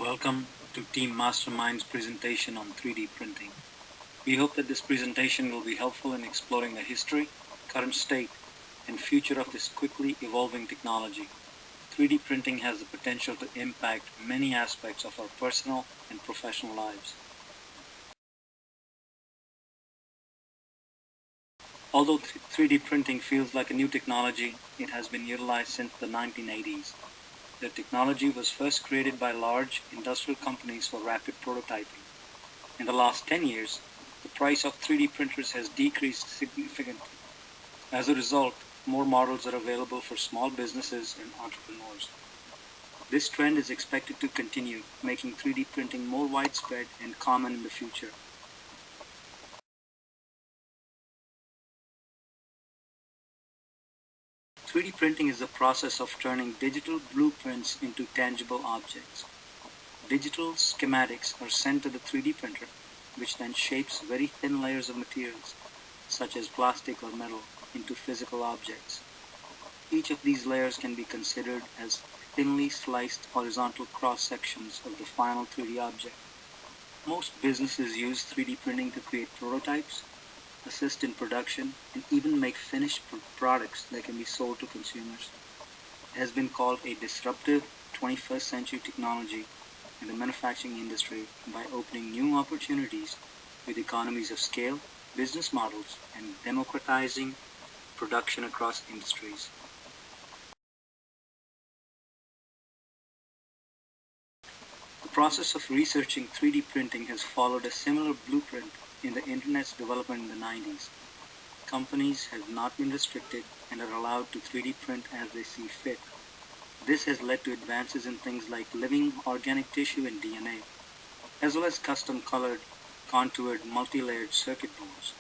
Welcome to Team Mastermind's presentation on 3D printing. We hope that this presentation will be helpful in exploring the history, current state, and future of this quickly evolving technology. 3D printing has the potential to impact many aspects of our personal and professional lives. Although 3D printing feels like a new technology, it has been utilized since the 1980s. The technology was first created by large industrial companies for rapid prototyping. In the last 10 years, the price of 3D printers has decreased significantly. As a result, more models are available for small businesses and entrepreneurs. This trend is expected to continue, making 3D printing more widespread and common in the future. 3D printing is the process of turning digital blueprints into tangible objects. Digital schematics are sent to the 3D printer, which then shapes very thin layers of materials, such as plastic or metal, into physical objects. Each of these layers can be considered as thinly sliced horizontal cross-sections of the final 3D object. Most businesses use 3D printing to create prototypes, assist in production, and even make finished products that can be sold to consumers. It has been called a disruptive 21st century technology in the manufacturing industry by opening new opportunities with economies of scale, business models, and democratizing production across industries. The process of researching 3D printing has followed a similar blueprint in the Internet's development in the 90s. Companies have not been restricted and are allowed to 3D print as they see fit. This has led to advances in things like living organic tissue and DNA, as well as custom colored, contoured, multi-layered circuit boards.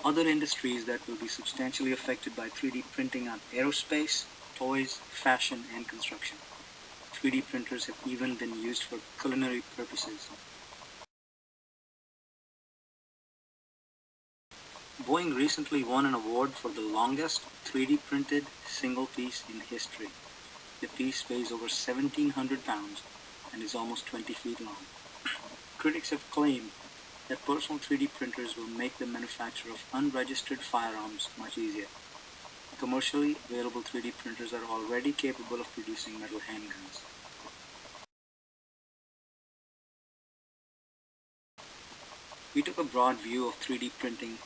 Other industries that will be substantially affected by 3D printing are aerospace, toys, fashion, and construction. 3D printers have even been used for culinary purposes. Boeing recently won an award for the longest 3D printed single piece in history. The piece weighs over 1,700 pounds and is almost 20 feet long. Critics have claimed that personal 3D printers will make the manufacture of unregistered firearms much easier. Commercially available 3D printers are already capable of producing metal handguns. We took a broad view of 3D printing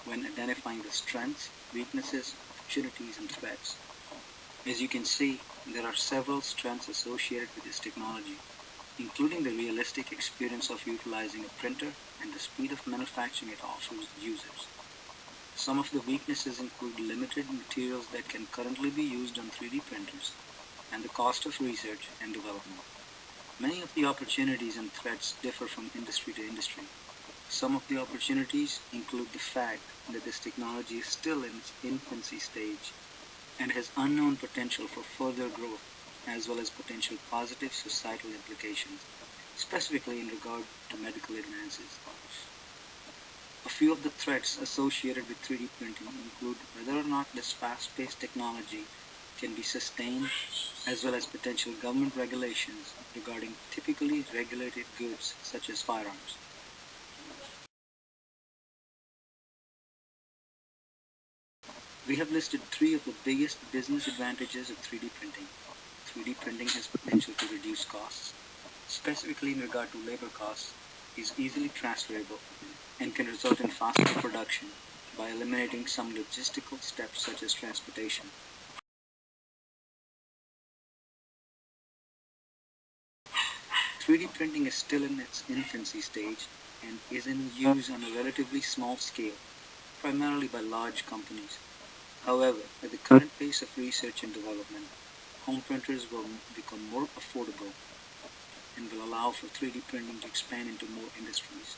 when identifying the strengths, weaknesses, opportunities, and threats. As you can see, there are several strengths associated with this technology, including the realistic experience of utilizing a printer and the speed of manufacturing it offers users. Some of the weaknesses include limited materials that can currently be used on 3D printers and the cost of research and development. Many of the opportunities and threats differ from industry to industry. Some of the opportunities include the fact that this technology is still in its infancy stage and has unknown potential for further growth, as well as potential positive societal implications, specifically in regard to medical advances. A few of the threats associated with 3D printing include whether or not this fast-paced technology can be sustained, as well as potential government regulations regarding typically regulated goods such as firearms. We have listed three of the biggest business advantages of 3D printing. 3D printing has potential to reduce costs, specifically in regard to labor costs, is easily transferable, and can result in faster production by eliminating some logistical steps such as transportation. 3D printing is still in its infancy stage and is in use on a relatively small scale, primarily by large companies. However, at the current pace of research and development, home printers will become more affordable and will allow for 3D printing to expand into more industries.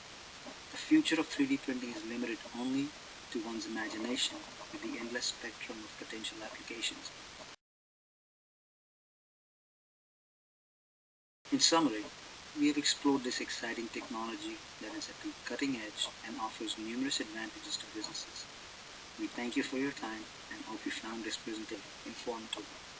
The future of 3D printing is limited only to one's imagination with the endless spectrum of potential applications. In summary, we have explored this exciting technology that is at the cutting edge and offers numerous advantages to businesses. We thank you for your time and hope you found this presentation informative.